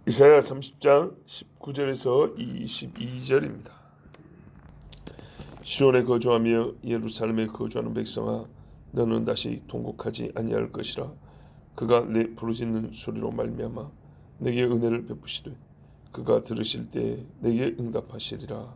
이사야 30장 19절에서 22절입니다. 시온에 거주하며 예루살렘에 거주하는 백성아, 너는 다시 통곡하지 아니할 것이라. 그가 내 부르짖는 소리로 말미암아 내게 은혜를 베푸시되 그가 들으실 때 내게 응답하시리라.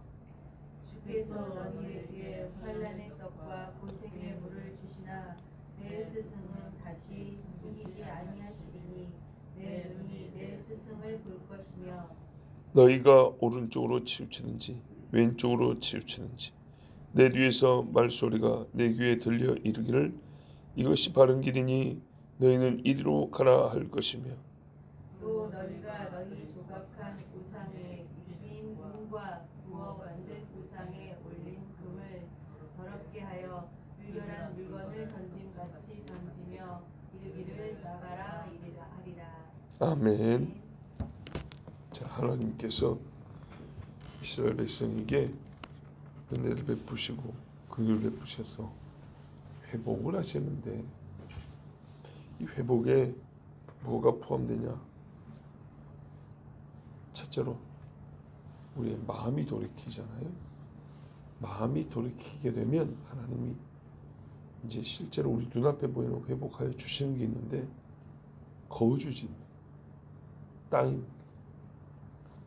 주께서 너희를 위해 환난의 떡과 고생의 물을 주시나 내 스승은 다시 숨기지 아니하시리니 내 눈이 내 스승을 볼 것이며 너희가 오른쪽으로 치우치든지 왼쪽으로 치우치든지 내 뒤에서 말소리가 내 귀에 들려 이르기를 이것이 바른 길이니 너희는 이리로 가라 할 것이며, 또 너희가 너희 조각한 우상에 빈 금과 부어 만든 우상에 올린 금을 더럽게 하여 유별한 물건을 던짐같이 던지며 이르기를 나가라 이리라 하리라. 아멘. 자, 하나님께서 이스라엘 백성에게 은혜를 베푸시고 긍휼을 베푸셔서 회복을 하시는데, 이 회복에 뭐가 포함되냐? 첫째로 우리의 마음이 돌이키잖아요. 마음이 돌이키게 되면 하나님이 이제 실제로 우리 눈앞에 보이는 회복하여 주시는 게 있는데, 거주지 땅입니다.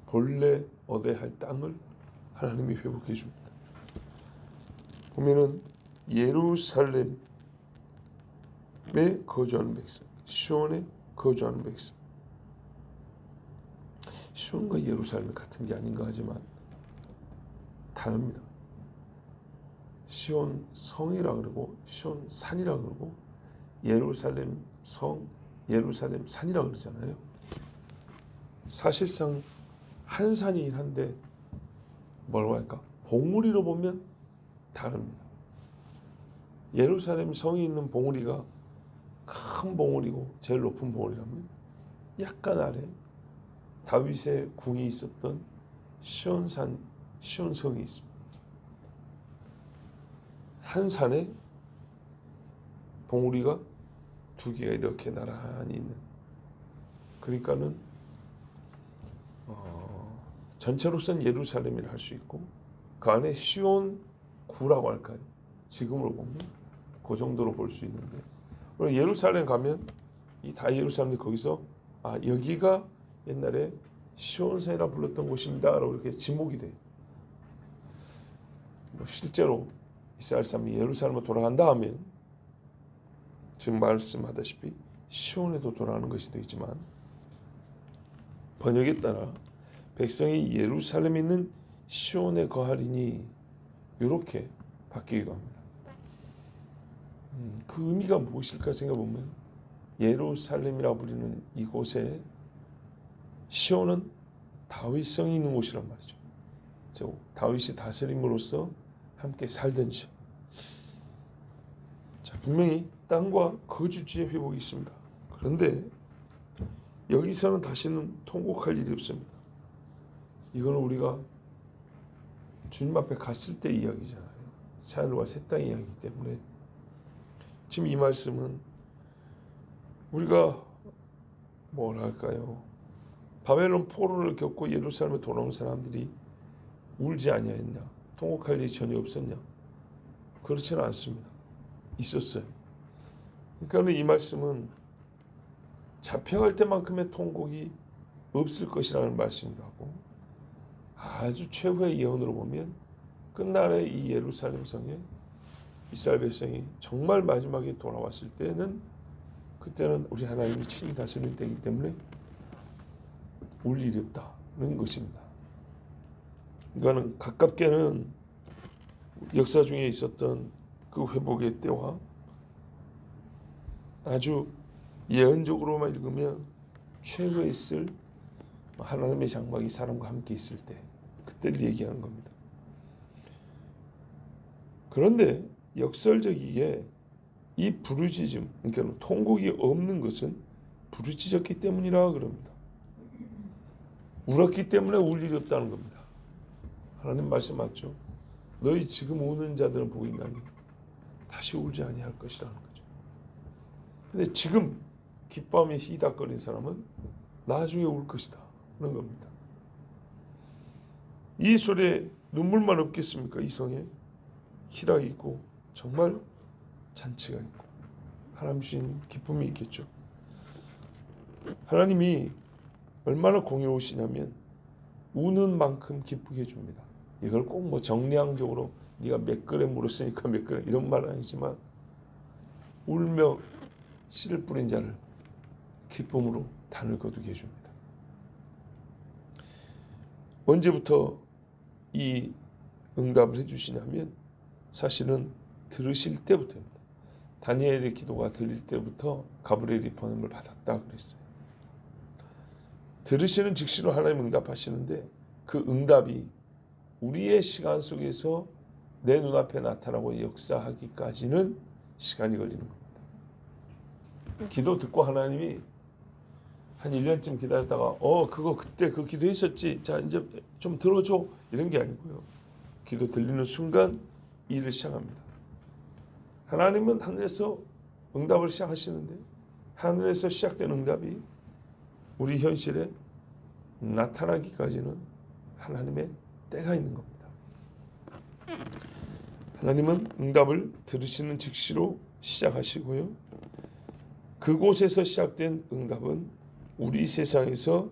본래 얻어야 할 땅을 하나님이 회복해 줍니다. 보면은 예루살렘에 거주하는 백성, 시온에 거주하는 백성. 시온과 예루살렘 같은 게 아닌가 하지만 다릅니다. 시온 성이라 그러고 시온 산이라 그러고 예루살렘 성, 예루살렘 산이라 그러잖아요. 사실상 한 산이긴 한데 뭐라고 할까? 봉우리로 보면 다릅니다. 예루살렘 성이 있는 봉우리가 큰 봉우리고 제일 높은 봉우리라면 약간 아래 다윗의 궁이 있었던 시온산, 시온성이 있습니다. 한 산에 봉우리가 두 개가 이렇게 나란히 있는, 그러니까는 전체로서는 예루살렘이라 할 수 있고 그 안에 시온 구라고 할까요? 지금으로 보면 그 정도로 볼 수 있는데, 예루살렘 가면 이 다 예루살렘이 거기서 여기가 옛날에 시온산이라 불렀던 곳입니다라고 이렇게 지목이 돼요. 실제로 이스라엘 사람이 예루살렘으로 돌아간다 하면 지금 말씀하다시피 시온에도 돌아가는 것이 되지만, 번역에 따라 백성이 예루살렘에 있는 시온에 거하리니 이렇게 바뀌기도 합니다. 그 의미가 무엇일까 생각해보면, 예루살렘이라 부르는 이곳에 시온은 다윗성이 있는 곳이란 말이죠. 다윗이 다스림으로써 함께 살던 지역. 자, 분명히 땅과 거주지의 회복이 있습니다. 그런데 여기서는 다시는 통곡할 일이 없습니다. 이거는 우리가 주님 앞에 갔을 때 이야기잖아요. 새하늘과 새 땅의 이야기이기 때문에 지금 이 말씀은 우리가 뭐랄까요? 바벨론 포로를 겪고 예루살렘에 돌아온 사람들이 울지 아니하였냐? 통곡할 일이 전혀 없었냐? 그렇지는 않습니다. 있었어요. 그러니까 이 말씀은 잡혀갈 때만큼의 통곡이 없을 것이라는 말씀이기도 하고, 아주 최후의 예언으로 보면 끝날에 이 예루살렘 성에 이스라엘 백성이 정말 마지막에 돌아왔을 때는, 그때는 우리 하나님이 친히 다스리는 때이기 때문에 울 일이 없다는 것입니다. 그러니까 가깝게는 역사 중에 있었던 그 회복의 때와 아주 예언적으로만 읽으면 최후에 있을 하나님의 장막이 사람과 함께 있을 때, 그때를 얘기하는 겁니다. 그런데 역설적이게 이 부르짖음, 그러니까 통곡이 없는 것은 부르짖었기 때문이라 그럽니다. 울었기 때문에 울 일이 없다는 겁니다. 하나님 말씀 맞죠? 너희 지금 우는 자들은 복이 있나니 다시 울지 아니할 것이라는 거죠. 근데 지금 기뻐하며 희닥거리는 사람은 나중에 울 것이다. 겁니다. 이 소리에 눈물만 없겠습니까? 이 성에 희락이 있고 정말 잔치가 있고 하나님 주신 기쁨이 있겠죠. 하나님이 얼마나 공의로우시냐면 우는 만큼 기쁘게 해줍니다. 이걸 꼭 뭐 정량적으로 네가 몇 그램 물었으니까 몇 그램 이런 말은 아니지만 울며 씨를 뿌린 자를 기쁨으로 단을 거두게 해줍니다. 언제부터 이 응답을 해주시냐면 사실은 들으실 때부터입니다. 다니엘의 기도가 들릴 때부터 가브리엘이 번음을 받았다 그랬어요. 들으시는 즉시로 하나님 응답하시는데 그 응답이 우리의 시간 속에서 내 눈앞에 나타나고 역사하기까지는 시간이 걸리는 겁니다. 기도 듣고 하나님이 한 1년쯤 기다렸다가 그거 그때 그 기도했었지. 자 이제 좀 들어줘. 이런 게 아니고요. 기도 들리는 순간 일을 시작합니다. 하나님은 하늘에서 응답을 시작하시는데 하늘에서 시작된 응답이 우리 현실에 나타나기까지는 하나님의 때가 있는 겁니다. 하나님은 응답을 들으시는 즉시로 시작하시고요. 그곳에서 시작된 응답은 우리 세상에서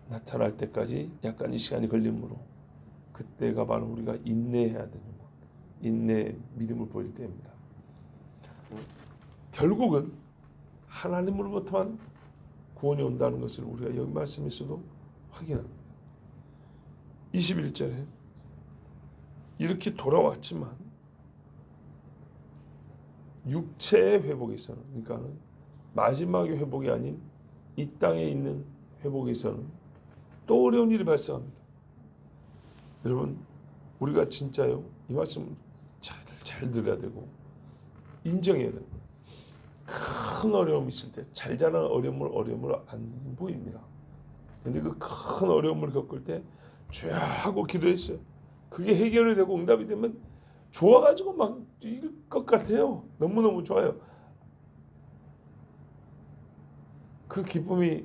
나타날 때까지 약간의 시간이 걸리므로 그때가 바로 우리가 인내해야 되는 것, 인내의 믿음을 보일 때입니다. 결국은 하나님으로부터만 구원이 온다는 것을 우리가 여기 말씀에서도 확인합니다. 21절에 이렇게 돌아왔지만 육체의 회복에서는, 그러니까 마지막의 회복이 아닌 이 땅에 있는 회복에서는 또 어려운 일이 발생합니다. 여러분, 우리가 진짜요, 이 말씀 잘 들어야 되고 인정해야 됩니다. 큰 어려움이 있을 때 잘 자라는 어려움을 안 보입니다. 근데 그 큰 어려움을 겪을 때 주여 하고 기도했어요. 그게 해결이 되고 응답이 되면 좋아가지고 막 일 것 같아요. 너무너무 좋아요. 그 기쁨이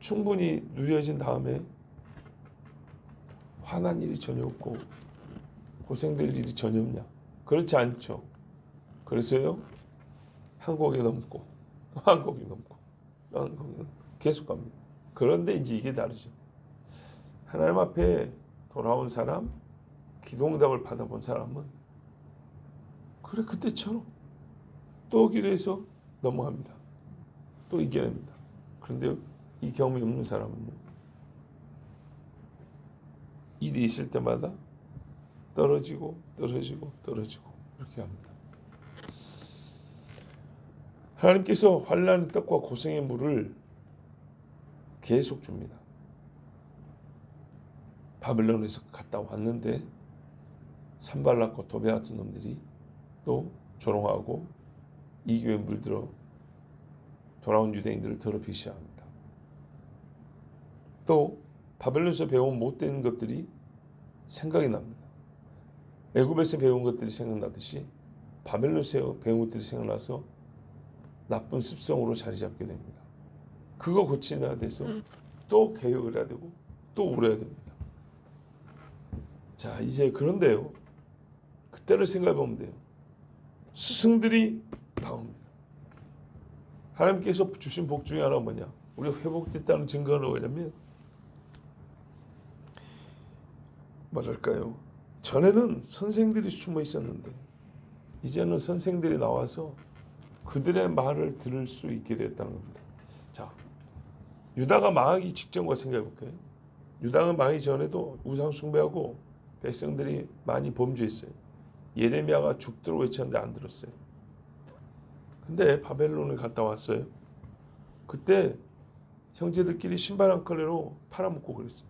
충분히 누려진 다음에 화난 일이 전혀 없고 고생될 일이 전혀 없냐? 그렇지 않죠. 그래서요, 한국에 넘고 한국이 넘고 한국은 계속 갑니다. 그런데 이제 이게 다르죠. 하나님 앞에 돌아온 사람, 기도응답을 받아본 사람은 그래 그때처럼 또 기도해서 넘어갑니다. 또 이겨냅니다. 그런데 이 경험이 없는 사람은요, 일이 있을 때마다 떨어지고 이렇게 합니다. 하나님께서 환난의 떡과 고생의 물을 계속 줍니다. 바벨론에서 갔다 왔는데 산발락과 도비아 같은 놈들이 또 조롱하고 이 교회에 물들어 돌아온 유대인들을 더럽히기 시작합니다. 또 바벨론에서 배운 못된 것들이 생각이 납니다. 애굽에서 배운 것들이 생각나듯이 바벨론에서 배운 것들이 생각나서 나쁜 습성으로 자리 잡게 됩니다. 그거 고치려야 돼서 또 개혁을 해야 되고 또 울어야 됩니다. 자, 이제 그런데요, 그때를 생각해 보면 돼요. 스승들이 나옵니다. 하나님께서 주신 복 중에 하나가 뭐냐? 우리가 회복됐다는 증거는 뭐냐면, 뭐랄까요? 전에는 선생들이 숨어 있었는데 이제는 선생들이 나와서 그들의 말을 들을 수 있게 되었다는 겁니다. 자, 유다가 망하기 직전과 생각해 볼까요? 유다가 망하기 전에도 우상 숭배하고 백성들이 많이 범죄했어요. 예레미야가 죽도록 외쳤는데 안 들었어요. 근데 바벨론을 갔다 왔어요. 그때 형제들끼리 신발 한 컬레로 팔아먹고 그랬어요.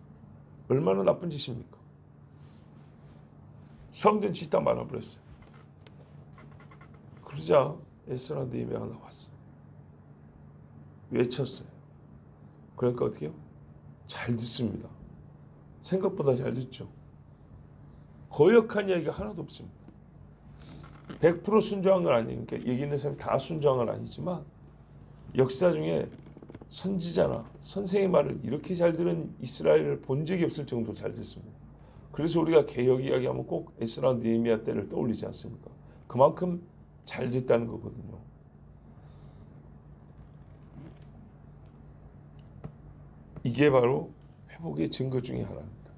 얼마나 나쁜 짓입니까? 성전 짓다 말아버렸어요. 그러자 에스라 느헤미야가 나왔어요. 외쳤어요. 그러니까 어떻게 해요? 잘 듣습니다. 생각보다 잘 듣죠. 거역한 이야기가 하나도 없습니다. 100% 순종한 건 아니니까 여기 있는 사람이 다 순종한 건 아니지만 역사 중에 선지자나 선생의 말을 이렇게 잘 들은 이스라엘을 본 적이 없을 정도로 잘 듣습니다. 그래서 우리가 개역 이야기하면 꼭 에스라 느헤미야 때를 떠올리지 않습니까? 그만큼 잘 됐다는 거거든요. 이게 바로 회복의 증거 중에 하나입니다.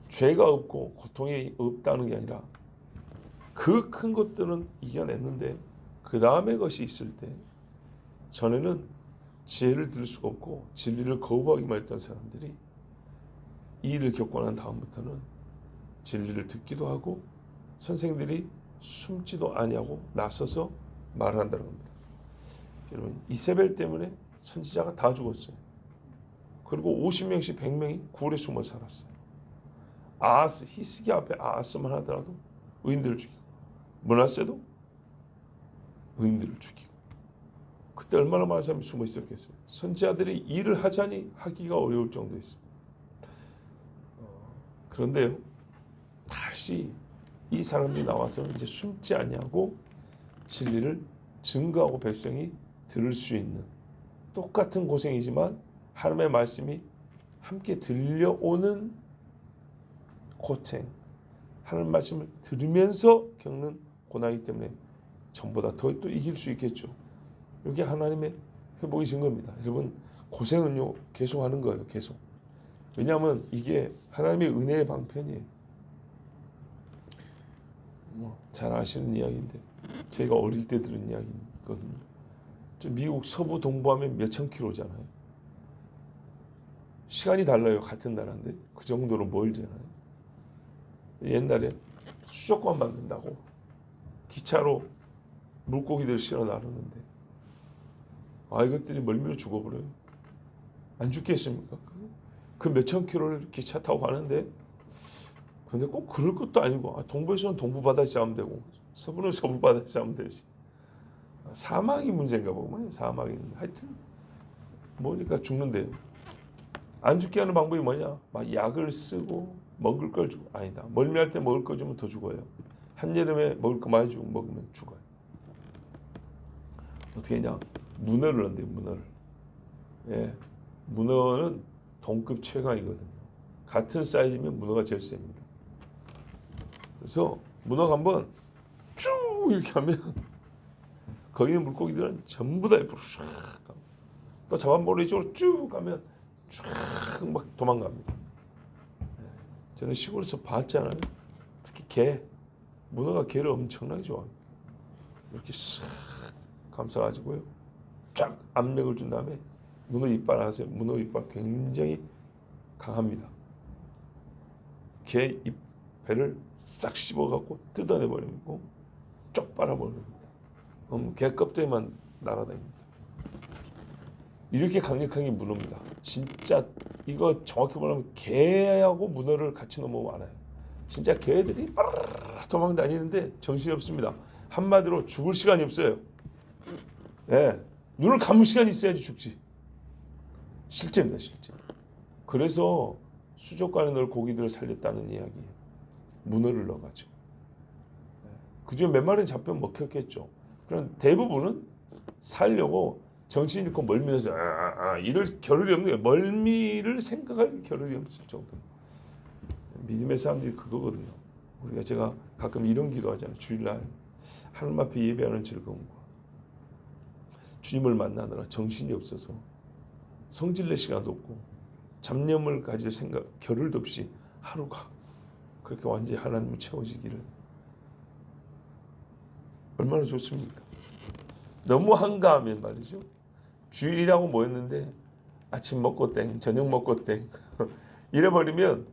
죄가 없고 고통이 없다는 게 아니라 그 큰 것들은 이겨냈는데 그 다음에 것이 있을 때 전에는 지혜를 들을 수가 없고 진리를 거부하기만 했던 사람들이 이 일을 겪고 난 다음부터는 진리를 듣기도 하고 선생들이 숨지도 아니하고 나서서 말을 한다는 겁니다. 여러분 이세벨 때문에 선지자가 다 죽었어요. 그리고 50명씩 100명이 굴에 숨어 살았어요. 아하스, 히스기 앞에 아하스만 하더라도 의인들을 죽이고 므낫세도 의인들을 죽이고 그때 얼마나 많은 사람이 숨어 있었겠어요. 선지자들이 일을 하자니 하기가 어려울 정도였어요. 그런데요, 다시 이 사람들이 나와서 이제 숨지 아니하고 진리를 증거하고 백성이 들을 수 있는 똑같은 고생이지만 하나님의 말씀이 함께 들려오는 고생, 하나님 말씀을 들으면서 겪는 고난이기 때문에 전보다 더 또 이길 수 있겠죠. 이게 하나님의 회복의 증거입니다. 여러분 고생은요 계속 하는 거예요. 계속. 왜냐하면 이게 하나님의 은혜의 방편이에요. 잘 아시는 이야기인데 제가 어릴 때 들은 이야기거든요. 미국 서부 동부하면 몇천 킬로잖아요. 시간이 달라요. 같은 나라인데 그 정도로 멀잖아요. 옛날에 수족관 만든다고 기차로 물고기들 실어 나르는데 이것들이 멀미로 죽어버려요. 안 죽겠습니까? 그 몇천 킬로를 기차 타고 가는데 근데 꼭 그럴 것도 아니고 동부에서는 동부 바다에서 하면 되고 서부는 서부 바다에서 하면 되지. 사막이 문제인가 보면 사막이 하여튼 뭐니까 죽는데요. 안 죽게 하는 방법이 뭐냐? 막 약을 쓰고 먹을 걸 주고 아니다. 멀미할 때 먹을 거 주면 더 죽어요. 한여름에 먹을 거 많이 주고 먹으면 죽어요. 어떻게 했냐? 문어를 넣는데요. 문어를. 예, 문어는 동급 최강이거든요. 같은 사이즈면 문어가 제일 셉니다. 그래서 문어가 한번 쭉 이렇게 하면 거기 있는 물고기들은 전부 다 옆으로 쫙 가고 또 자반보로 이쪽으로 쭉 가면 쫙 막 도망갑니다. 저는 시골에서 봤잖아요. 특히 개, 문어가 개를 엄청나게 좋아합니다. 이렇게 싹 감싸가지고요, 쫙 압력을 준 다음에 문어 이빨 하세요. 문어 이빨 굉장히 강합니다. 개 배를 싹 씹어갖고 뜯어내버리고 쪽 빨아버립니다. 개 껍데기만 날아다닙니다. 이렇게 강력한 게 문어입니다. 진짜 이거 정확히 말하면 개하고 문어를 같이 넘어오면 알아요. 진짜 개들이 빠르르 도망다니는데 정신이 없습니다. 한마디로 죽을 시간이 없어요. 예, 눈을 감을 시간이 있어야지 죽지. 실제입니다, 실제. 그래서 수족관에 넣을 고기들을 살렸다는 이야기예요. 문어를 넣어가지고. 그중에 몇 마리는 잡혀 먹혔겠죠. 그럼 대부분은 살려고 정신 잃고 멀미해서 이럴 겨를이 없는 거예요. 멀미를 생각할 겨를이 없을 정도. 믿음의 사람들이 그거거든요. 제가 가끔 이런 기도하잖아요. 주일날 하나님 앞에 예배하는 즐거움과 주님을 만나느라 정신이 없어서 성질낼 시간도 없고 잡념을 가질 생각 겨를도 없이 하루가 그렇게 완전히 하나님을 채워지기를 얼마나 좋습니까? 너무 한가하면 말이죠. 주일이라고 모였는데 아침 먹고 땡, 저녁 먹고 땡 이래버리면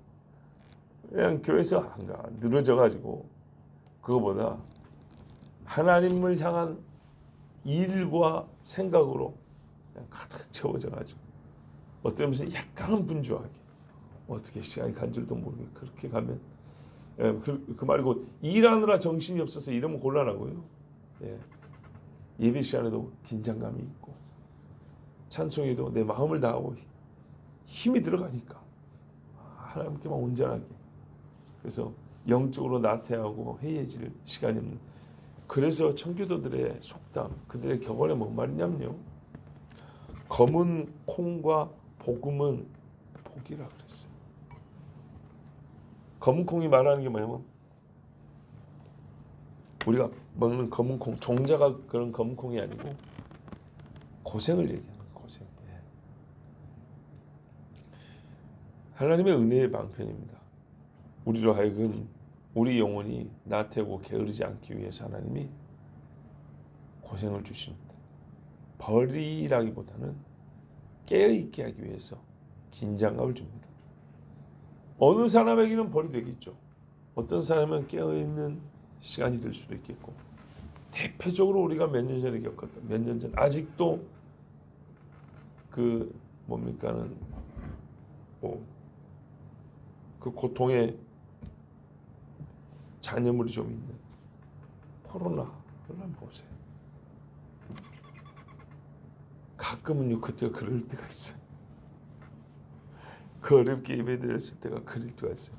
그냥 교회에서 한가 늘어져가지고 그거보다 하나님을 향한 일과 생각으로 그냥 가득 채워져가지고 어떤 면에서 약간은 분주하게 어떻게 시간이 간 줄도 모르게 그렇게 가면 그 말이고 일하느라 정신이 없어서 이러면 곤란하고요. 예배 시간에도 긴장감이 있고 찬송에도 내 마음을 다하고 힘이 들어가니까 하나님께만 온전하게 그래서 영적으로 나태하고 해이해질 시간이 없는 그래서 청교도들의 속담 그들의 격언에 뭔 말이냐면요. 검은 콩과 복음은 복이라 그랬어요. 검은 콩이 말하는 게 뭐냐면 우리가 먹는 검은 콩, 종자가 그런 검은 콩이 아니고 고생을 얘기하는 거예요. 고생. 예. 하나님의 은혜의 방편입니다. 우리로 하여금 우리 영혼이 나태하고 게으르지 않기 위해서 하나님이 고생을 주십니다. 벌이라기보다는 깨어있게 하기 위해서 긴장감을 줍니다. 어느 사람에게는 벌이 되겠죠. 어떤 사람은 깨어있는 시간이 될 수도 있겠고, 대표적으로 우리가 몇 년 전에 겪었던, 몇 년 전 아직도 그 뭡니까는 그 고통의 잔여물이 좀 있는 코로나를 한번 보세요. 가끔은요 그때가 그럴 때가 있어요. 그 어렵게 예배드렸을 때가 그럴 때가 있어요.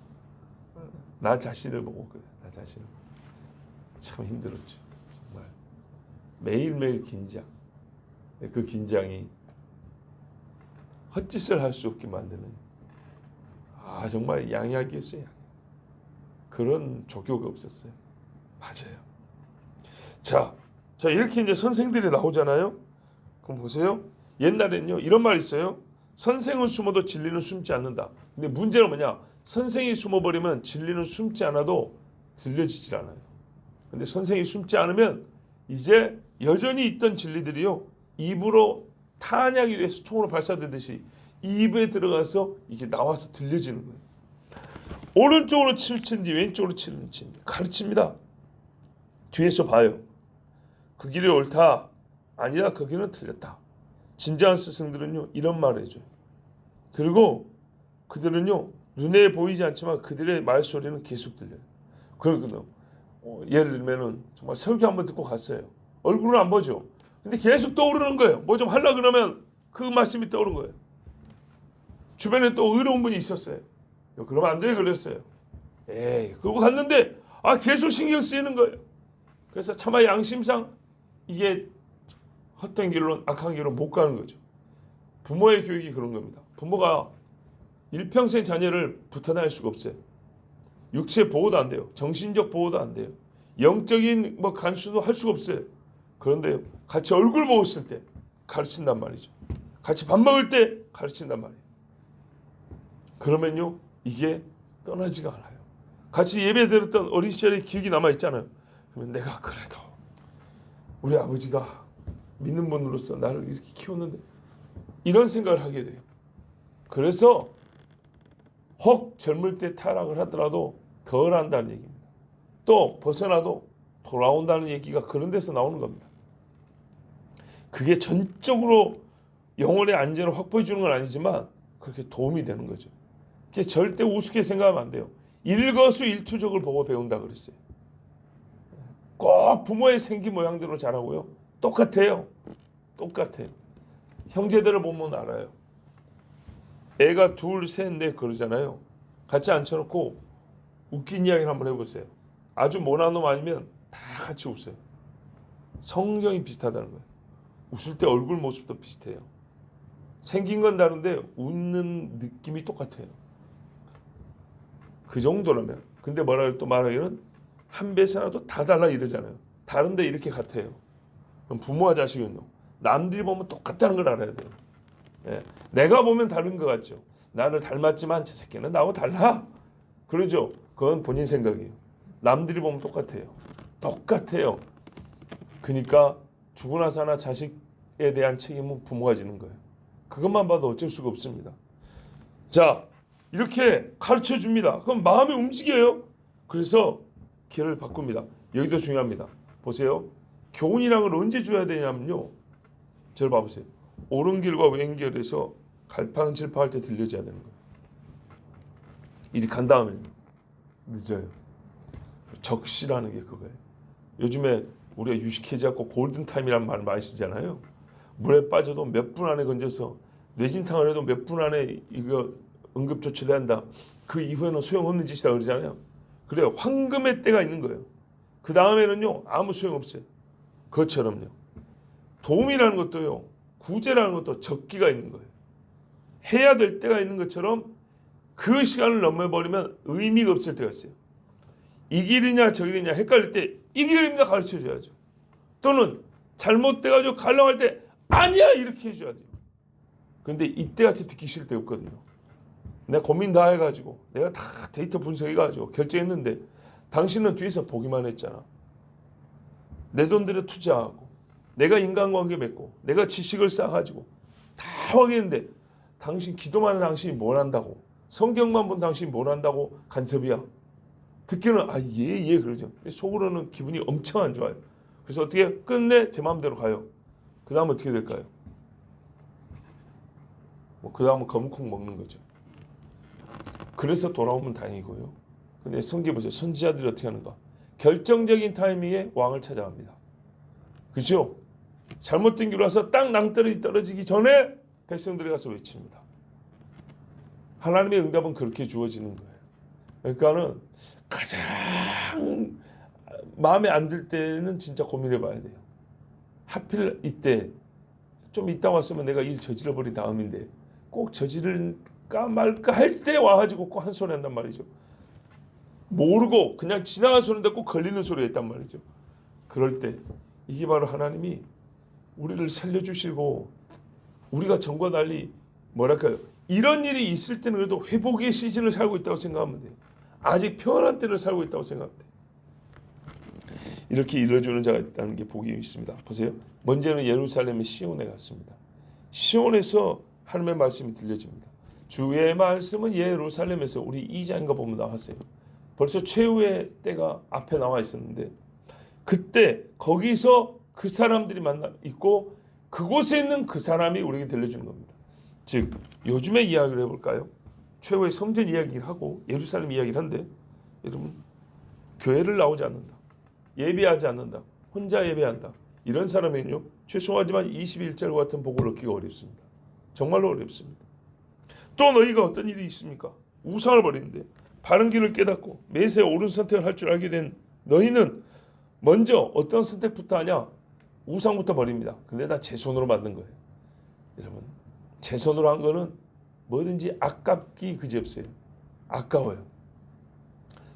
나 자신을 보고 그래. 나 자신을 참 힘들었죠. 정말 매일매일 긴장. 그 긴장이 헛짓을 할 수 없게 만드는 정말 양약이었어요. 양약. 그런 조교가 없었어요. 맞아요. 자 이렇게 이제 선생들이 나오잖아요. 그럼 보세요. 옛날에는요 이런 말 있어요. 선생은 숨어도 진리는 숨지 않는다. 근데 문제는 뭐냐? 선생이 숨어버리면 진리는 숨지 않아도 들려지질 않아요. 근데 선생이 숨지 않으면 이제 여전히 있던 진리들이요 입으로 탄약이 돼서 총으로 발사되듯이 입에 들어가서 이게 나와서 들려지는 거예요. 오른쪽으로 치는지 왼쪽으로 치는지 가르칩니다. 뒤에서 봐요. 그 길이 옳다. 아니다. 그 길은 틀렸다. 진정한 스승들은요 이런 말을 해줘요. 그리고 그들은요 눈에 보이지 않지만 그들의 말소리는 계속 들려요. 그러거든요. 예를 들면은 정말 설교 한번 듣고 갔어요. 얼굴은 안 보죠. 근데 계속 떠오르는 거예요. 뭐 좀 하려 그러면 그 말씀이 떠오르는 거예요. 주변에 또 의로운 분이 있었어요. 그러면 안 돼 그랬어요. 그러고 갔는데 계속 신경 쓰이는 거예요. 그래서 차마 양심상 이게 헛된 길로 악한 길로 못 가는 거죠. 부모의 교육이 그런 겁니다. 부모가 일평생 자녀를 붙어다닐 수가 없어요. 육체 보호도 안 돼요. 정신적 보호도 안 돼요. 영적인 간수도 할 수가 없어요. 그런데 같이 얼굴 보았을 때 가르친단 말이죠. 같이 밥 먹을 때 가르친단 말이에요. 그러면요 이게 떠나지가 않아요. 같이 예배 드렸던 어린 시절의 기억이 남아 있잖아요. 그러면 내가 그래도 우리 아버지가 믿는 분으로서 나를 이렇게 키웠는데 이런 생각을 하게 돼요. 그래서 혹 젊을 때 타락을 하더라도 덜 한다는 얘기입니다. 또 벗어나도 돌아온다는 얘기가 그런 데서 나오는 겁니다. 그게 전적으로 영혼의 안전을 확보해 주는 건 아니지만 그렇게 도움이 되는 거죠. 그게 절대 우습게 생각하면 안 돼요. 일거수일투족을 보고 배운다 그랬어요. 꼭 부모의 생기 모양대로 자라고요. 똑같아요. 형제들을 보면 알아요. 애가 둘, 셋, 넷 그러잖아요. 같이 앉혀놓고 웃긴 이야기를 한번 해보세요. 아주 모난 놈 아니면 다 같이 웃어요. 성정이 비슷하다는 거예요. 웃을 때 얼굴 모습도 비슷해요. 생긴 건 다른데 웃는 느낌이 똑같아요. 그 정도라면. 근데 뭐라고 또 말하기는 한 배사라도 다 달라 이러잖아요. 다른데 이렇게 같아요. 그럼 부모와 자식은요. 남들이 보면 똑같다는 걸 알아야 돼요. 내가 보면 다른 것 같죠. 나를 닮았지만 저 새끼는 나하고 달라. 그러죠. 그건 본인 생각이에요. 남들이 보면 똑같아요. 그러니까 죽으나 사나 자식에 대한 책임은 부모가 지는 거예요. 그것만 봐도 어쩔 수가 없습니다. 자, 이렇게 가르쳐 줍니다. 그럼 마음이 움직여요. 그래서 길을 바꿉니다. 여기도 중요합니다. 보세요. 교훈이랑을 언제 줘야 되냐면요. 저를 봐보세요. 옳은 길과 왼길에서 갈팡질팡할 때 들려줘야 되는 거예요. 이리 간 다음에 늦어요. 적시라는 게 그거예요. 요즘에 우리가 유식해지고 골든타임이라는 말을 많이 쓰잖아요. 물에 빠져도 몇 분 안에 건져서 뇌진탕을 해도 몇 분 안에 이거 응급조치를 한다. 그 이후에는 소용없는 짓이다 그러잖아요. 그래요. 황금의 때가 있는 거예요. 그 다음에는요 아무 소용없어요. 그것처럼요. 도움이라는 것도요 구제라는 것도 적기가 있는 거예요. 해야 될 때가 있는 것처럼 그 시간을 넘어버리면 의미가 없을 때가 있어요. 이 길이냐 저 길이냐 헷갈릴 때 이 길입니다 가르쳐 줘야죠. 또는 잘못돼가지고 갈라갈 때 아니야 이렇게 해줘야죠. 그런데 이때같이 듣기 싫을 때 없거든요. 내가 고민 다 해가지고 내가 다 데이터 분석해가지고 결정했는데 당신은 뒤에서 보기만 했잖아. 내 돈 들여 투자하고 내가 인간관계 맺고 내가 지식을 쌓아가지고 다 확인했는데 당신 기도만 하는 당신이 뭘 한다고, 성경만 본 당신이 뭘 한다고 간섭이야. 듣기는 예 그러죠. 속으로는 기분이 엄청 안 좋아요. 그래서 어떻게 끝내 제 마음대로 가요. 그 다음 어떻게 될까요? 그 다음은 거무콩 먹는 거죠. 그래서 돌아오면 다행이고요. 근데 성경 보세요. 선지자들이 어떻게 하는가? 결정적인 타이밍에 왕을 찾아갑니다. 그죠? 잘못된 길로 와서 딱 낭떠러지 떨어지기 전에 백성들이 가서 외칩니다. 하나님의 응답은 그렇게 주어지는 거예요. 그러니까는 가장 마음에 안 들 때는 진짜 고민해 봐야 돼요. 하필 이때 좀 이따 왔으면 내가 일 저질러 버린 다음인데 꼭 저지를까 말까 할 때 와가지고 꼭 한 소리 한단 말이죠. 모르고 그냥 지나간 소리인데 꼭 걸리는 소리가 있단 말이죠. 그럴 때 이게 바로 하나님이 우리를 살려주시고 우리가 전과 달리 뭐랄까요, 이런 일이 있을 때는 그래도 회복의 시즌을 살고 있다고 생각하면 돼요. 아직 평안한 때를 살고 있다고 생각해요. 이렇게 이루어주는 자가 있다는 게 복이 있습니다. 보세요. 먼저는 예루살렘의 시온에 갔습니다. 시온에서 하나님의 말씀이 들려집니다. 주의 말씀은 예루살렘에서 우리 2장인가 보면 나왔어요. 벌써 최후의 때가 앞에 나와 있었는데 그때 거기서 그 사람들이 만나 있고 그곳에 있는 그 사람이 우리에게 들려주는 겁니다. 즉 요즘의 이야기를 해볼까요? 최후의 성전 이야기를 하고 예루살렘 이야기를 한데 여러분 교회를 나오지 않는다. 예배하지 않는다. 혼자 예배한다. 이런 사람은요. 죄송하지만 21절 같은 복을 얻기가 어렵습니다. 정말로 어렵습니다. 또 너희가 어떤 일이 있습니까? 우상을 버리는데 바른 길을 깨닫고 매세 옳은 선택을 할 줄 알게 된 너희는 먼저 어떤 선택부터 하냐? 우상부터 버립니다. 근데 다 제 손으로 만든 거예요. 여러분 제 손으로 한 거는 뭐든지 아깝기 그지없어요. 아까워요.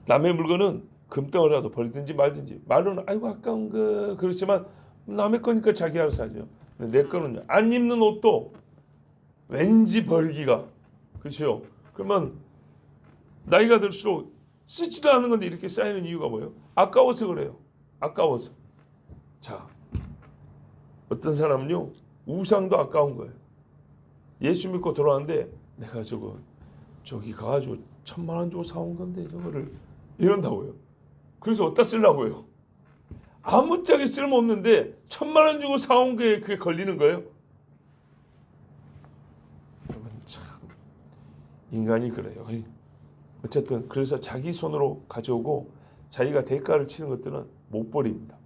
남의 물건은 금덩어리라도 버리든지 말든지 말로는 아이고 아까운 거 그렇지만 남의 거니까 자기 알아서 하죠. 근데 내 거는요. 안 입는 옷도 왠지 버리기가 그렇죠. 그러면 나이가 들수록 쓰지도 않은 건데 이렇게 쌓이는 이유가 뭐예요? 아까워서 그래요. 아까워서. 자, 어떤 사람은요. 우상도 아까운 거예요. 예수 믿고 돌아왔는데 내가 저기 가가지고 1,000만 원 주고 사온 건데 저거를 이런다고요. 그래서 어디다 쓰려고요? 아무짝에 쓸모없는데 1,000만 원 주고 사온 게 그게 걸리는 거예요. 여러분 참 인간이 그래요. 어쨌든 그래서 자기 손으로 가져오고 자기가 대가를 치는 것들은 못 버립니다.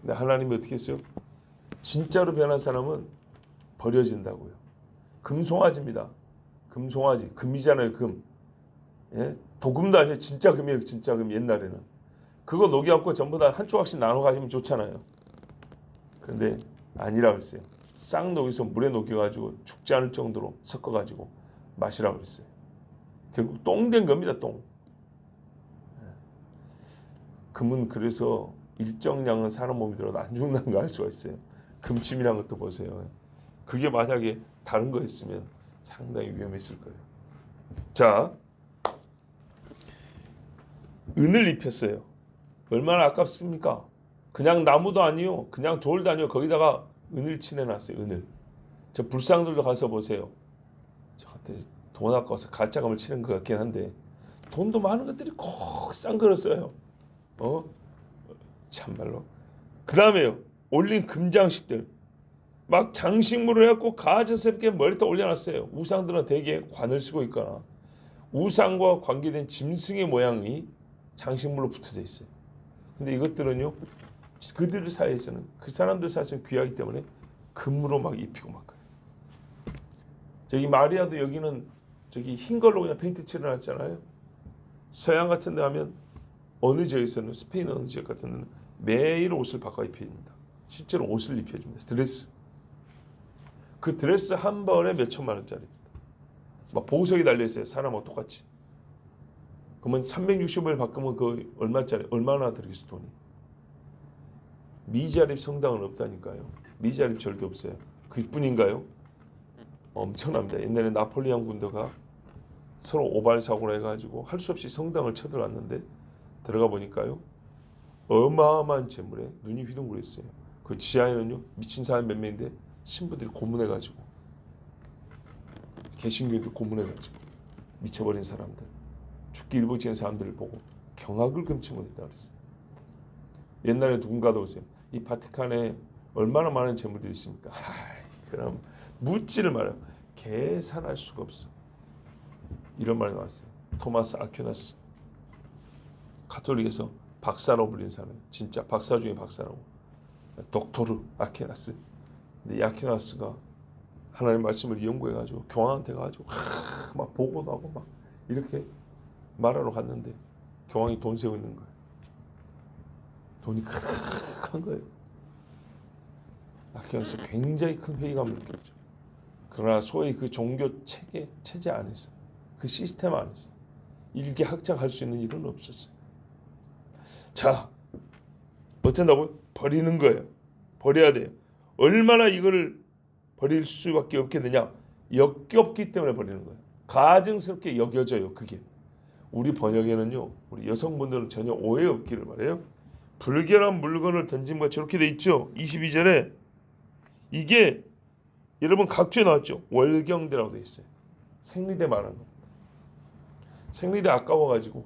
근데 하나님이 어떻게 했어요? 진짜로 변한 사람은 버려진다고요. 금송아지입니다. 금송아지. 금이잖아요. 금. 예? 도금도 아니에요. 진짜 금이에요. 진짜 금 옛날에는. 그거 녹여갖고 전부 다 한 조각씩 나눠 가시면 좋잖아요. 그런데 아니라고 했어요. 싹 녹여서 물에 녹여가지고 죽지 않을 정도로 섞어가지고 마시라고 했어요. 결국 똥 된 겁니다. 똥. 금은 그래서 일정량은 사람 몸이 들어도 안 죽는다는 걸 알 수가 있어요. 금침이라는 것도 보세요. 그게 만약에 다른 거였으면 상당히 위험했을 거예요. 자, 은을 입혔어요. 얼마나 아깝습니까? 그냥 나무도 아니요, 그냥 돌도 아니요, 거기다가 은을 칠해놨어요. 은을. 저 불상들도 가서 보세요. 저것들 돈 아까워서 가짜금을 치는 것 같긴 한데 돈도 많은 것들이 꼭 싼 거를 써요. 참말로. 그 다음에요. 올린 금장식들. 막 장식물을 해갖고 가증스럽게 머리에다 올려놨어요. 우상들은 대개 관을 쓰고 있거나 우상과 관계된 짐승의 모양이 장식물로 붙어져 있어요. 근데 이것들은요. 그들 사이에서는 그 사람들 사이에서는 귀하기 때문에 금으로 막 입히고 막 그래요. 저기 마리아도 여기는 저기 흰 걸로 그냥 페인트 칠해놨잖아요. 서양 같은 데 가면 어느 지역에서는 스페인 어느 지역 같은 데는 매일 옷을 바꿔 입힙니다. 실제로 옷을 입혀줍니다. 드레스. 그 드레스 한 벌에 몇 천만 원짜리입니다. 막 보석이 달려 있어요. 사람하고 똑같이. 그러면 365일 바꾸면 그 얼마짜리 얼마나 들겠어 돈이? 미자립 성당은 없다니까요. 미자립 절도 없어요. 그뿐인가요? 엄청납니다. 옛날에 나폴레옹 군대가 서로 오발 사고를 해가지고 할 수 없이 성당을 쳐들어왔는데 들어가 보니까요 어마어마한 재물에 눈이 휘둥그랬어요. 그 지하에는요 미친 사람 몇 명인데 신부들이 고문해가지고 개신교인들 고문해가지고 미쳐버린 사람들 죽기 일보 지은 사람들을 보고 경악을 금치 못했다 그랬어요. 옛날에 누군가도 오세요. 이 바티칸에 얼마나 많은 재물들이 있습니까? 그럼 묻지를 말아요. 계산할 수가 없어. 이런 말이 나왔어요. 토마스 아퀴나스 가톨릭에서 박사로 불린 사람, 진짜 박사 중에 박사라고. 독토르 아퀴나스. 근데 이 아퀴나스가 하나님의 말씀을 연구해가지고 교황한테 가가지고 막 보고도 하고 막 이렇게 말하러 갔는데 교황이 돈 세고 있는 거예요. 돈이 큰 거예요. 아퀴나스 굉장히 큰 회의감을 느꼈죠. 그러나 소위 그 종교 체제 안에서 그 시스템 안에서 일개 학자가 할 수 있는 일은 없었어요. 자, 어떻게 한다고요? 버리는 거예요. 버려야 돼요. 얼마나 이거를 버릴 수밖에 없겠느냐? 역겹기 때문에 버리는 거예요. 가증스럽게 여겨져요. 그게. 우리 번역에는요. 우리 여성분들은 전혀 오해 없기를 바래요. 불결한 물건을 던짐과 저렇게 돼 있죠. 22절에 이게 여러분 각주에 나왔죠. 월경대라고 돼 있어요. 생리대 말하는 겁니다. 생리대 아까워가지고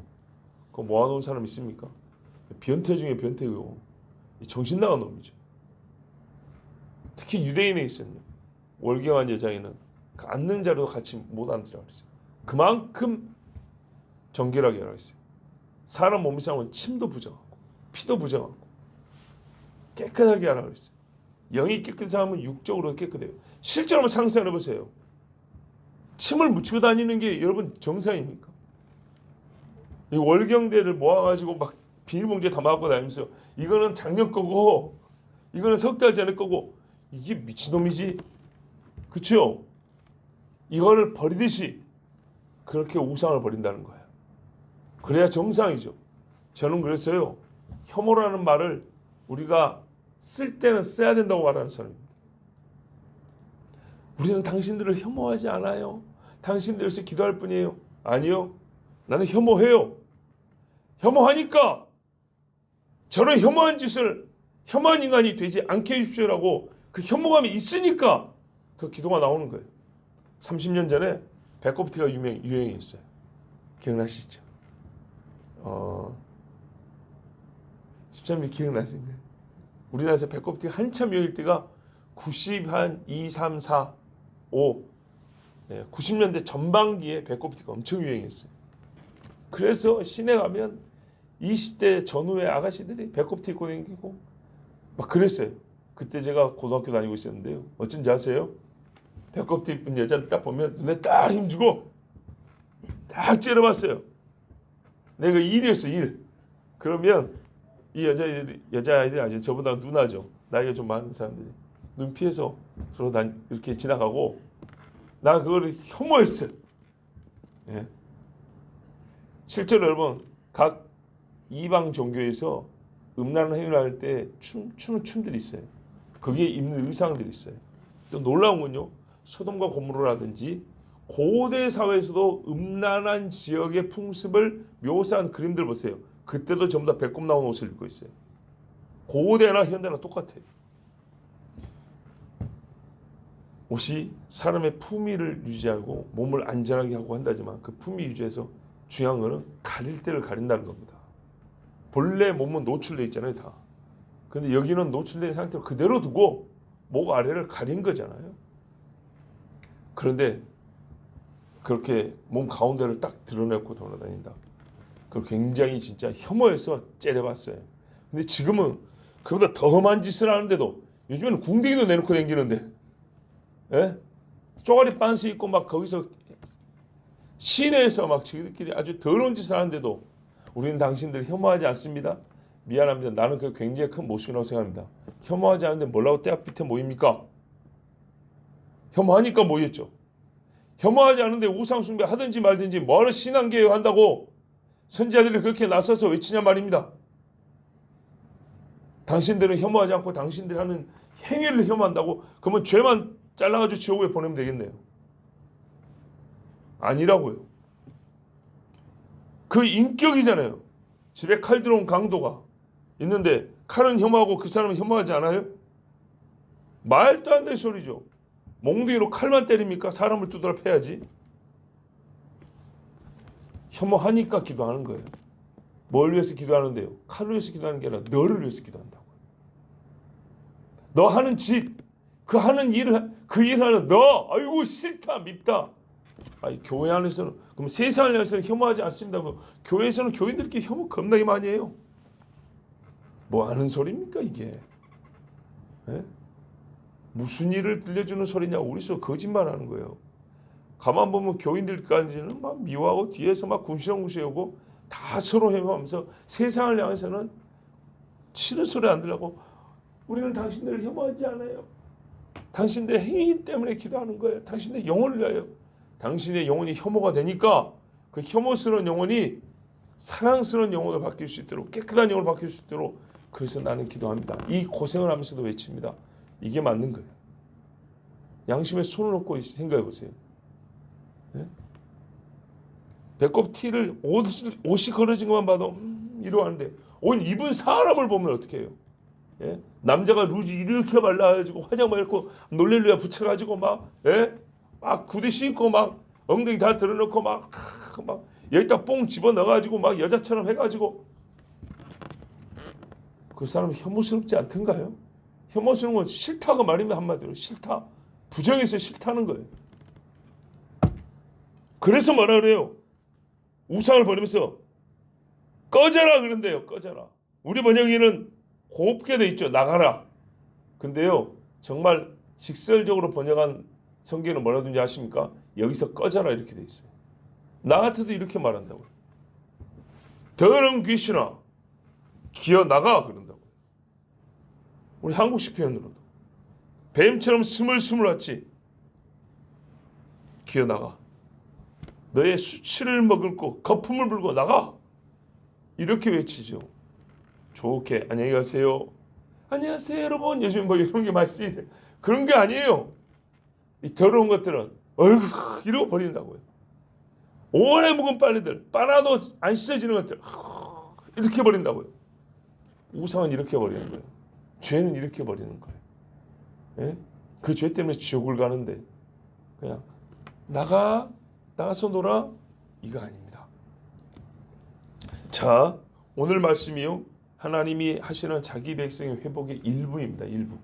그거 모아놓은 사람 있습니까? 변태 중에 변태고 정신 나간 놈이죠. 특히 유대인에 있어요. 월경한 여자애는 그 앉는 자리도 같이 못 앉으라고 그랬어요. 그만큼 정결하게 하라고 했어요. 사람 몸 이상은 침도 부정하고 피도 부정하고 깨끗하게 하라고 그랬어요. 영이 깨끗하면 육적으로 깨끗해요. 실제로 한번 상상해 보세요. 침을 묻히고 다니는 게 여러분 정상입니까? 이 월경대를 모아가지고 막 비닐봉지에 담아갖고 다니면서 이거는 작년 거고 이거는 석 달 전에 거고 이게 미친놈이지. 그렇죠? 이거를 버리듯이 그렇게 우상을 버린다는 거예요. 그래야 정상이죠. 저는 그랬어요. 혐오라는 말을 우리가 쓸 때는 써야 된다고 말하는 사람입니다. 우리는 당신들을 혐오하지 않아요. 당신들에서 기도할 뿐이에요. 아니요. 나는 혐오해요. 혐오하니까 저런 혐오한 짓을 혐오한 인간이 되지 않게 해주십시오라고 그 혐오감이 있으니까 그 기도가 나오는 거예요. 30년 전에 배꼽티가 유행했어요. 기억나시죠? 13일 기억나시나요? 우리나라에서 배꼽티가 한참 유행일 때가 92, 3, 4, 5 90년대 전반기에 배꼽티가 엄청 유행했어요. 그래서 시내 가면 20대 전후의 아가씨들이 배꼽티 입고 다니고 막 그랬어요. 그때 제가 고등학교 다니고 있었는데요. 어쩐지 아세요? 배꼽티 입은 여자를 딱 보면 눈에 딱 힘주고 딱 째려봤어요. 내가 일이었어, 일. 그러면 이 여자아이들이 아주 저보다 누나죠. 나이가 좀 많은 사람들이 눈 피해서 서로 이렇게 지나가고 나 그거를 혐오했어요. 예. 실제로 여러분 각 이방 종교에서 음란한 행위를 할 때 추는 춤들이 있어요. 거기에 입는 의상들이 있어요. 또 놀라운 건요. 소돔과 고모라라든지 고대 사회에서도 음란한 지역의 풍습을 묘사한 그림들 보세요. 그때도 전부 다 배꼽 나온 옷을 입고 있어요. 고대나 현대나 똑같아요. 옷이 사람의 품위를 유지하고 몸을 안전하게 하고 한다지만 그 품위 유지에서 중요한 거는 가릴 때를 가린다는 겁니다. 본래 몸은 노출돼 있잖아요, 다. 근데 여기는 노출된 상태로 그대로 두고 목 아래를 가린 거잖아요. 그런데 그렇게 몸 가운데를 딱 드러내고 돌아다닌다. 그걸 굉장히 진짜 혐오해서 째려봤어요. 근데 지금은 그보다 더 험한 짓을 하는데도 요즘에는 궁뎅이도 내놓고 다니는데, 예? 쪼가리 빤스 입고 막 거기서 시내에서 막 저희들끼리 아주 더러운 짓을 하는데도 우리는 당신들 혐오하지 않습니다. 미안합니다. 나는 그 굉장히 큰 모순이라고 생각합니다. 혐오하지 않는데 뭐라고 떼 앞 밑에 모입니까? 혐오하니까 뭐였죠? 혐오하지 않은데 우상 숭배 하든지 말든지 뭐를 신앙개혁 한다고 선지자들이 그렇게 나서서 외치냐 말입니다. 당신들은 혐오하지 않고 당신들이 하는 행위를 혐오한다고? 그러면 죄만 잘라가지고 지옥에 보내면 되겠네요. 아니라고요. 그 인격이잖아요. 집에 칼 들어온 강도가 있는데 칼은 혐오하고 그 사람은 혐오하지 않아요? 말도 안 되는 소리죠. 몽둥이로 칼만 때립니까? 사람을 두드려 패야지. 혐오하니까 기도하는 거예요. 뭘 위해서 기도하는데요? 칼을 위해서 기도하는 게 아니라 너를 위해서 기도한다고. 너 하는 짓, 그 하는 일을, 그 일하는 너, 아이고 싫다, 밉다. 아니, 교회 안에서는, 그럼 세상 안에서는 혐오하지 않습니다. 교회에서는 교인들끼리 혐오 겁나게 많이 해요. 뭐 하는 소리입니까 이게? 에? 무슨 일을 들려주는 소리냐? 우리서 거짓말하는 거예요. 가만 보면 교인들까지는 막 미워하고 뒤에서 막 궁시렁궁시하고 다 서로 혐오하면서 세상을 향해서는 치는 소리 안 들라고 우리는 당신들을 혐오하지 않아요. 당신들의 행위 때문에 기도하는 거예요. 당신의 영혼을 위하여. 당신의 영혼이 혐오가 되니까 그 혐오스러운 영혼이 사랑스러운 영혼으로 바뀔 수 있도록 깨끗한 영혼으로 바뀔 수 있도록 그래서 나는 기도합니다. 이 고생을 하면서도 외칩니다. 이게 맞는 거예요. 양심에 손을 얹고 생각해 보세요. 네? 배꼽 티를 옷이 걸어진 것만 봐도 이러하는데 옷 입은 사람을 보면 어떻게 해요? 예? 남자가 루지 이렇게 발라가지고 화장 말고 놀렐루야 붙여가지고 막 구두 신고 막 엉덩이 다 드러놓고 막 여기다 뽕 집어 넣어가지고 막 여자처럼 해가지고 그 사람 혐오스럽지 않던가요? 혐오스러운 건 싫다고 말이면 한마디로 싫다. 부정해서 싫다는 거예요. 그래서 뭐라 그래요? 우상을 버리면서 꺼져라 그런데요. 꺼져라. 우리 번역에는 곱게 돼 있죠. 나가라. 근데요. 정말 직설적으로 번역한 성경은 뭐라든지 아십니까? 여기서 꺼져라 이렇게 돼 있어요. 나 같아도 이렇게 말한다고요. 더러운 귀신아 기어 나가 그런다고요. 우리 한국식 표현으로도 뱀처럼 스물스물하지 기어 나가. 너의 수치를 머금고 거품을 불고 나가. 이렇게 외치죠. 좋게 안녕히 가세요. 안녕하세요 여러분. 요즘 뭐 이런 게 많이 쓰이네. 그런 게 아니에요. 이 더러운 것들은 어이구 이러고 버린다고요. 오래 묵은 빨래들 빨아도 안 씻어지는 것들 이렇게 버린다고요. 우상은 이렇게 버리는 거예요. 죄는 이렇게 버리는 거예요. 예? 그 죄 때문에 지옥을 가는데 그냥 나가서 놀아 이거 아닙니다. 자 오늘 말씀이요 하나님이 하시는 자기 백성의 회복의 일부입니다. 일부.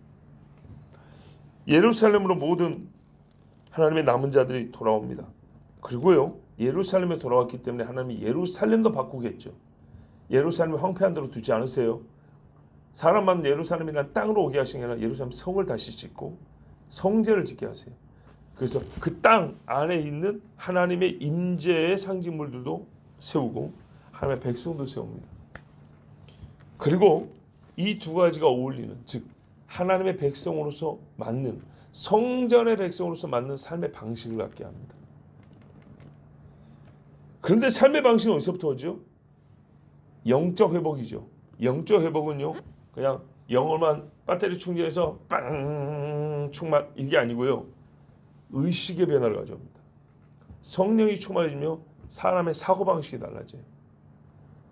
예루살렘으로 모든 하나님의 남은 자들이 돌아옵니다. 그리고요 예루살렘에 돌아왔기 때문에 하나님이 예루살렘도 바꾸겠죠. 예루살렘을 황폐한 대로 두지 않으세요. 사람만 예루살렘이라는 땅으로 오게 하신 게 아니라 예루살렘 성을 다시 짓고 성전을 짓게 하세요. 그래서 그 땅 안에 있는 하나님의 임재의 상징물들도 세우고 하나님의 백성도 세웁니다. 그리고 이 두 가지가 어울리는 즉 하나님의 백성으로서 맞는 성전의 백성으로서 맞는 삶의 방식을 갖게 합니다. 그런데 삶의 방식은 어디서부터 오죠? 영적 회복이죠. 영적 회복은요 그냥 영어만 배터리 충전해서 빵 충만 이게 아니고요. 의식의 변화를 가져옵니다. 성령이 충만해지며 사람의 사고방식이 달라져요.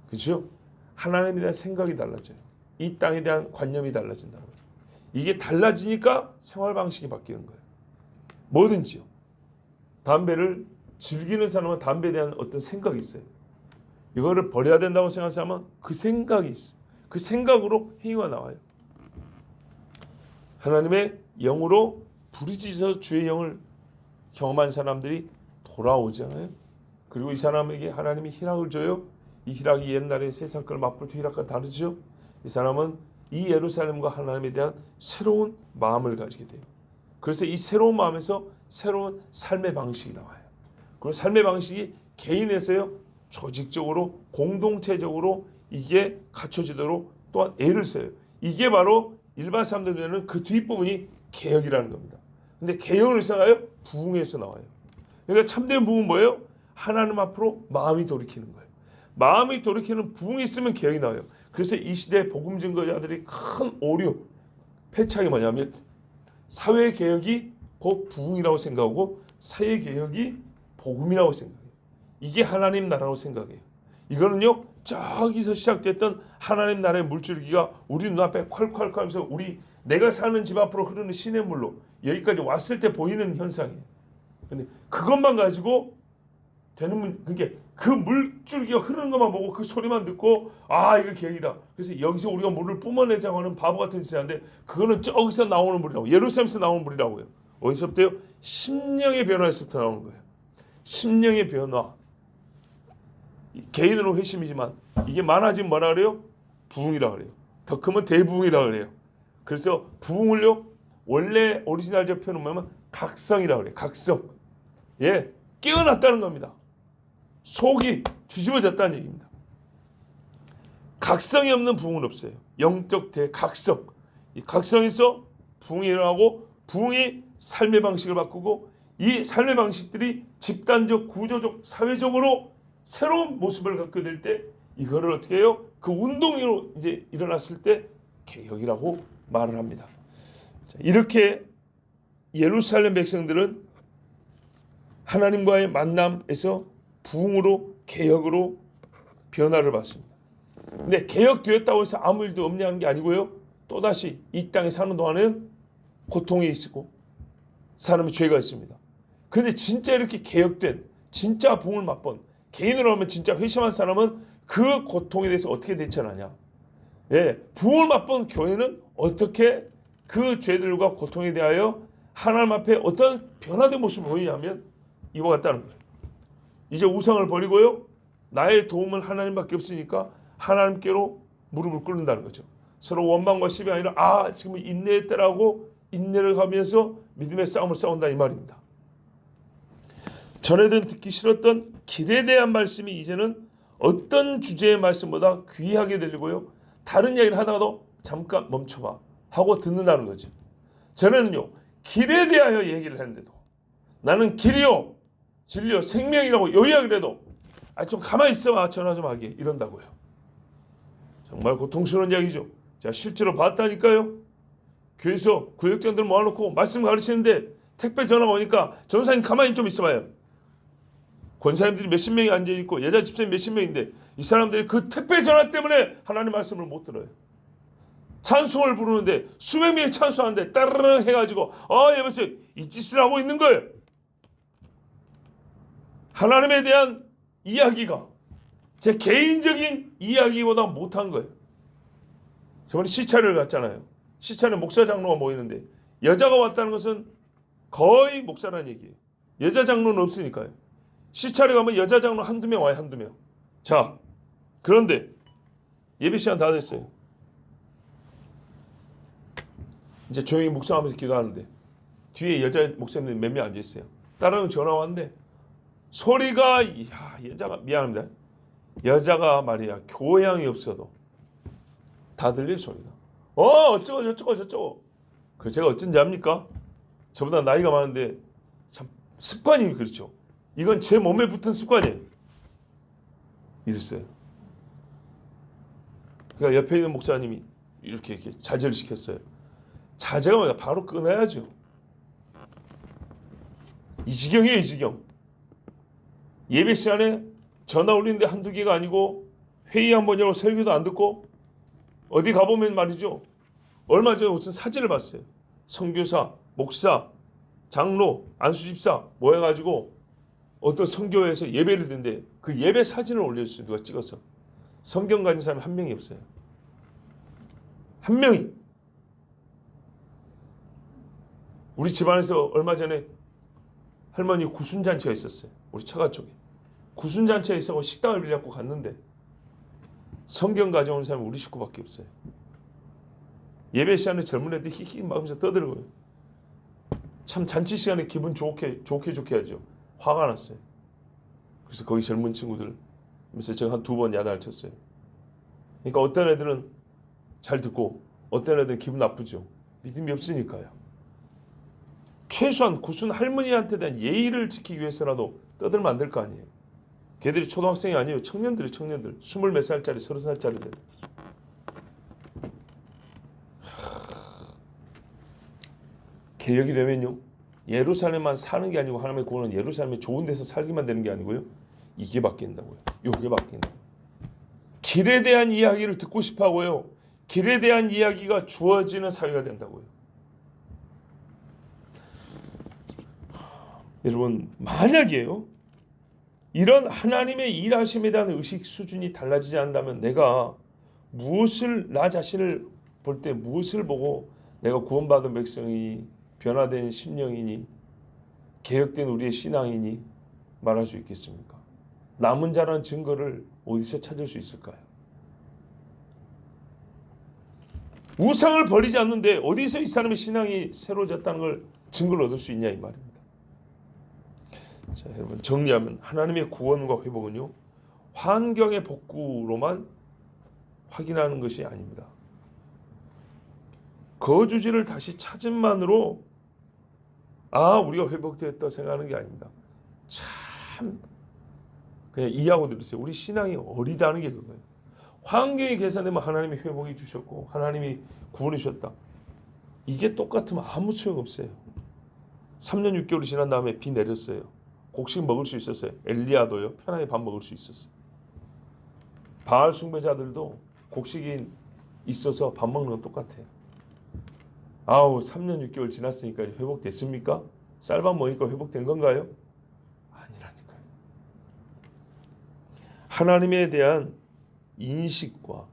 그렇죠? 하나님에 대한 생각이 달라져요. 이 땅에 대한 관념이 달라진다는 거죠. 이게 달라지니까 생활 방식이 바뀌는 거예요. 뭐든지요. 담배를 즐기는 사람은 담배에 대한 어떤 생각이 있어요. 이거를 버려야 된다고 생각하는 사람은 그 생각이 있어요. 그 생각으로 행위가 나와요. 하나님의 영으로 부르짖어서 주의 영을 경험한 사람들이 돌아오잖아요. 그리고 이 사람에게 하나님이 희락을 줘요. 이 희락이 옛날에 세상 걸 맛볼 때 희락과 다르죠. 이 사람은 이 예루살렘과 하나님에 대한 새로운 마음을 가지게 돼요. 그래서 이 새로운 마음에서 새로운 삶의 방식이 나와요. 그리고 삶의 방식이 개인에서요. 조직적으로 공동체적으로 이게 갖춰지도록 또한 애를 써요. 이게 바로 일반 사람들에는 그 뒷부분이 개혁이라는 겁니다. 근데 개혁은 어디서 나와요? 부흥에서 나와요. 그러니까 참된 부흥은 뭐예요? 하나님 앞으로 마음이 돌이키는 거예요. 마음이 돌이키는 부흥이 있으면 개혁이 나와요. 그래서 이 시대 복음 증거자들이 큰 오류, 패착이 뭐냐면 사회 개혁이 곧 부흥이라고 생각하고 사회 개혁이 복음이라고 생각해요. 이게 하나님 나라라고 생각해요. 이거는요 저기서 시작됐던 하나님 나라의 물줄기가 우리 눈앞에 콸콸콸 하면서 내가 사는 집 앞으로 흐르는 시냇물로 여기까지 왔을 때 보이는 현상이에요. 근데 그것만 가지고 되는 그게 그 물줄기가 흐르는 것만 보고 그 소리만 듣고 아 이거 개혁이다. 그래서 여기서 우리가 물을 뿜어내자고 하는 바보 같은 짓을 하는데 그거는 저기서 나오는 물이라고 예루살렘에서 나오는 물이라고요. 어디서부터요? 심령의 변화에서부터 나오는 거예요. 심령의 변화. 개인으로 회심이지만 이게 많아지면 뭐라 그래요? 부흥이라 그래요. 더 크면 대부흥이라 그래요. 그래서 부흥을요 원래 오리지널적 표현은 뭐냐면 각성이라 그래요. 각성. 예, 깨어났다는 겁니다. 속이 뒤집어졌다는 얘기입니다. 각성이 없는 부흥은 없어요. 영적 대각성. 이 각성에서 부흥이 일어나고 부흥이 삶의 방식을 바꾸고 이 삶의 방식들이 집단적, 구조적, 사회적으로 새로운 모습을 갖게 될 때 이거를 어떻게 해요? 그 운동으로 이제 일어났을 때 개혁이라고 말을 합니다. 자, 이렇게 예루살렘 백성들은 하나님과의 만남에서 부흥으로 개혁으로 변화를 받습니다. 근데 개혁되었다고 해서 아무 일도 없냐는 게 아니고요. 또다시 이 땅에 사는 동안은 고통이 있고 사람의 죄가 있습니다. 근데 진짜 이렇게 개혁된 진짜 부흥을 맛본 개인으로 하면 진짜 회심한 사람은 그 고통에 대해서 어떻게 대처하냐. 예, 부흥을 맛본 교회는 어떻게 그 죄들과 고통에 대하여 하나님 앞에 어떤 변화된 모습을 보이냐면 이와 같다는 거예요. 이제 우상을 버리고요. 나의 도움은 하나님밖에 없으니까 하나님께로 무릎을 꿇는다는 거죠. 서로 원망과 시비 아니라 지금 인내의 때라고 인내를 하면서 믿음의 싸움을 싸운다 이 말입니다. 전에는 듣기 싫었던 길에 대한 말씀이 이제는 어떤 주제의 말씀보다 귀하게 들리고요. 다른 이야기를 하다가도 잠깐 멈춰봐 하고 듣는다는 거죠. 전에는요. 길에 대하여 얘기를 했는데도 나는 길이요 진리요 생명이라고 요 이야기를 해도 좀 가만히 있어봐 전화 좀 하게 이런다고요. 정말 고통스러운 이야기죠. 제가 실제로 봤다니까요. 교회에서 구역장들 모아놓고 말씀 가르치는데 택배 전화가 오니까 전사님 가만히 좀 있어봐요. 권사님들이 몇십 명이 앉아있고 여자 집사님 몇십 명인데 이 사람들이 그 택배 전화 때문에 하나님 말씀을 못 들어요. 찬송을 부르는데 수백 명이 찬송하는데 따르릉 해가지고 여보세요 이 짓을 하고 있는 거예요. 하나님에 대한 이야기가 제 개인적인 이야기보다 못한 거예요. 저번에 시차를 갔잖아요. 시차는 목사 장로가 모이는데 여자가 왔다는 것은 거의 목사라는 얘기예요. 여자 장로는 없으니까요. 시차를 가면 여자 장로 한두 명 와요. 한두 명. 자, 그런데 예배 시간 다 됐어요. 이제 조용히 묵상하면서 기도하는데 뒤에 여자 목사님들 몇 명 앉아있어요. 다른 전화 왔는데 소리가 여자가 미안합니다. 여자가 말이야 교양이 없어도 다 들려 소리가. 어쩌고 저쩌고 저쩌고. 그 제가 어쩐지 압니까? 저보다 나이가 많은데 참 습관이 그렇죠. 이건 제 몸에 붙은 습관이에요. 이랬어요. 그러니까 옆에 있는 목사님이 이렇게 자제를 시켰어요. 자제가 뭐야? 바로 끊어야죠. 이 지경이에요, 이 지경. 예배 시간에 전화 올리는데 한두 개가 아니고 회의 한 번이라고 설교도 안 듣고 어디 가보면 말이죠. 얼마 전에 무슨 사진을 봤어요. 선교사, 목사, 장로, 안수집사 모여가지고 어떤 선교회에서 예배를 듣는데 그 예배 사진을 올려줬어요. 누가 찍어서. 성경 가진 사람이 한 명이 없어요. 한 명이. 우리 집안에서 얼마 전에 할머니 구순잔치가 있었어요. 우리 처가 쪽에. 구순잔치가 있어서 식당을 빌려갖고 갔는데 성경 가져온 사람이 우리 식구밖에 없어요. 예배 시간에 젊은 애들이 히히 막 하면서 떠들고요. 참 잔치 시간에 기분 좋게 하죠. 화가 났어요. 그래서 거기 젊은 친구들 그래서 제가 한 2번 야단을 쳤어요. 그러니까 어떤 애들은 잘 듣고 어떤 애들은 기분 나쁘죠. 믿음이 없으니까요. 최소한 구순 할머니한테 대한 예의를 지키기 위해서라도 떠들면 안 될 거 아니에요. 걔들이 초등학생이 아니에요. 청년들. 20몇 살짜리 30살짜리들. 개혁이 되면요, 예루살렘만 사는 게 아니고 하나님의 구원은 예루살렘이 좋은 데서 살기만 되는 게 아니고요, 이게 바뀐다고요. 이게 바뀐다. 길에 대한 이야기를 듣고 싶어 하고요, 길에 대한 이야기가 주어지는 사회가 된다고요. 여러분, 만약에요, 이런 하나님의 일하심에 대한 의식 수준이 달라지지 않는다면 내가 나 자신을 볼 때 무엇을 보고 내가 구원받은 백성이니, 변화된 심령이니, 개혁된 우리의 신앙이니 말할 수 있겠습니까? 남은 자라는 증거를 어디서 찾을 수 있을까요? 우상을 버리지 않는데 어디서 이 사람의 신앙이 새로워졌다는 걸 증거를 얻을 수 있냐 이 말입니다. 자, 여러분, 정리하면 하나님의 구원과 회복은요, 환경의 복구로만 확인하는 것이 아닙니다. 거주지를 다시 찾음만으로 우리가 회복되었다 생각하는 게 아닙니다. 참 그냥 이해하고 들으세요. 우리 신앙이 어리다는 게 그거예요. 환경이 개선되면 하나님이 회복해 주셨고 하나님이 구원해 주셨다. 이게 똑같으면 아무 소용없어요. 3년 6개월이 지난 다음에 비 내렸어요. 곡식 먹을 수 있었어요. 엘리야도요, 편하게 밥 먹을 수 있었어요. 바알 숭배자들도 곡식이 있어서 밥 먹는 건 똑같아요. 3년 6개월 지났으니까 회복됐습니까? 쌀밥 먹으니까 회복된 건가요? 아니라니까요. 하나님에 대한 인식과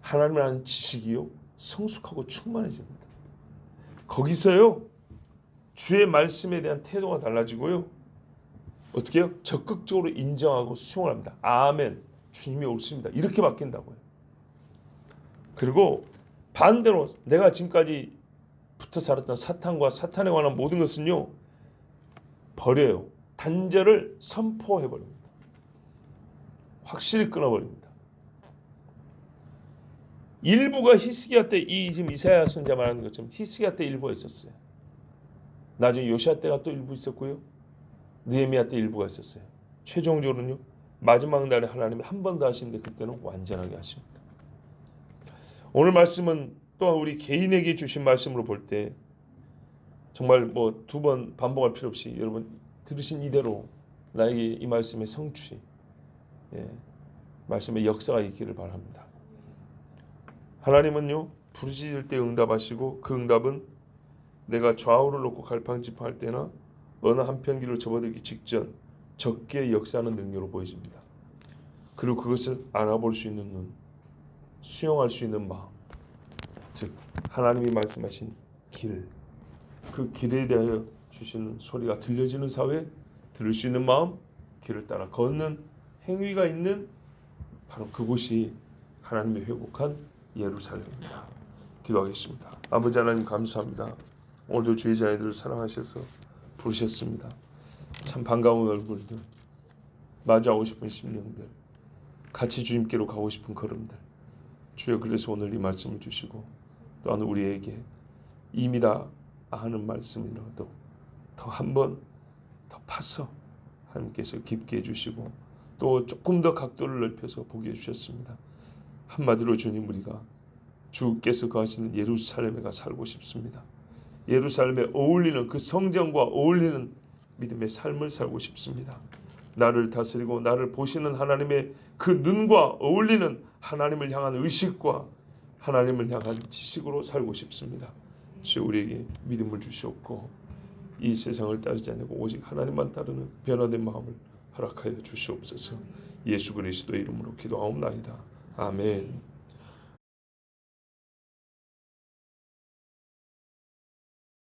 하나님에 대한 지식이요, 성숙하고 충만해집니다. 거기서요, 주의 말씀에 대한 태도가 달라지고요, 어떻게 해요? 적극적으로 인정하고 수용을 합니다. 아멘, 주님이 옳습니다. 이렇게 바뀐다고요. 그리고 반대로 내가 지금까지 붙어 살았던 사탄과 사탄에 관한 모든 것은요, 버려요. 단절을 선포해버립니다. 확실히 끊어버립니다. 일부가 히스기야 때, 지금 이사야 선지자 말하는 것처럼 히스기야 때 일부가 있었어요. 나중에 요시야 때가 또 일부 있었고요, 느헤미야 때 일부가 있었어요. 최종적으로는요, 마지막 날에 하나님이 한 번 더 하시는데 그때는 완전하게 하십니다. 오늘 말씀은 또한 우리 개인에게 주신 말씀으로 볼 때 정말 2번 반복할 필요 없이 여러분 들으신 이대로 나에게 이 말씀의 성취, 말씀의 역사가 있기를 바랍니다. 하나님은요, 부르짖을 때 응답하시고 그 응답은 내가 좌우를 놓고 갈팡질팡할 때나 어느 한편 길로 접어들기 직전 적게 역사하는 능력으로 보여집니다. 그리고 그것을 알아볼 수 있는 눈, 수용할 수 있는 마음, 즉 하나님이 말씀하신 길, 그 길에 대하여 주시는 소리가 들려지는 사회, 들을 수 있는 마음, 길을 따라 걷는 행위가 있는 바로 그곳이 하나님의 회복한 예루살렘입니다. 기도하겠습니다. 아버지 하나님, 감사합니다. 오늘도 주의 자녀들을 사랑하셔서 부르셨습니다. 참 반가운 얼굴들, 맞이하고 싶은 심령들, 같이 주님께로 가고 싶은 걸음들, 주여, 그래서 오늘 이 말씀을 주시고 또한 우리에게 이미 다 아는 말씀이라도 더 한 번 더 파서 하나님께서 깊게 해주시고 또 조금 더 각도를 넓혀서 보게 해주셨습니다. 한마디로 주님, 우리가 주께서 거하시는 예루살렘에 가 살고 싶습니다. 예루살렘에 어울리는 그 성전과 어울리는 믿음의 삶을 살고 싶습니다. 나를 다스리고 나를 보시는 하나님의 그 눈과 어울리는 하나님을 향한 의식과 하나님을 향한 지식으로 살고 싶습니다. 주여, 우리에게 믿음을 주시옵고 이 세상을 따르지 않고 오직 하나님만 따르는 변화된 마음을 허락하여 주시옵소서. 예수 그리스도의 이름으로 기도하옵나이다. 아멘.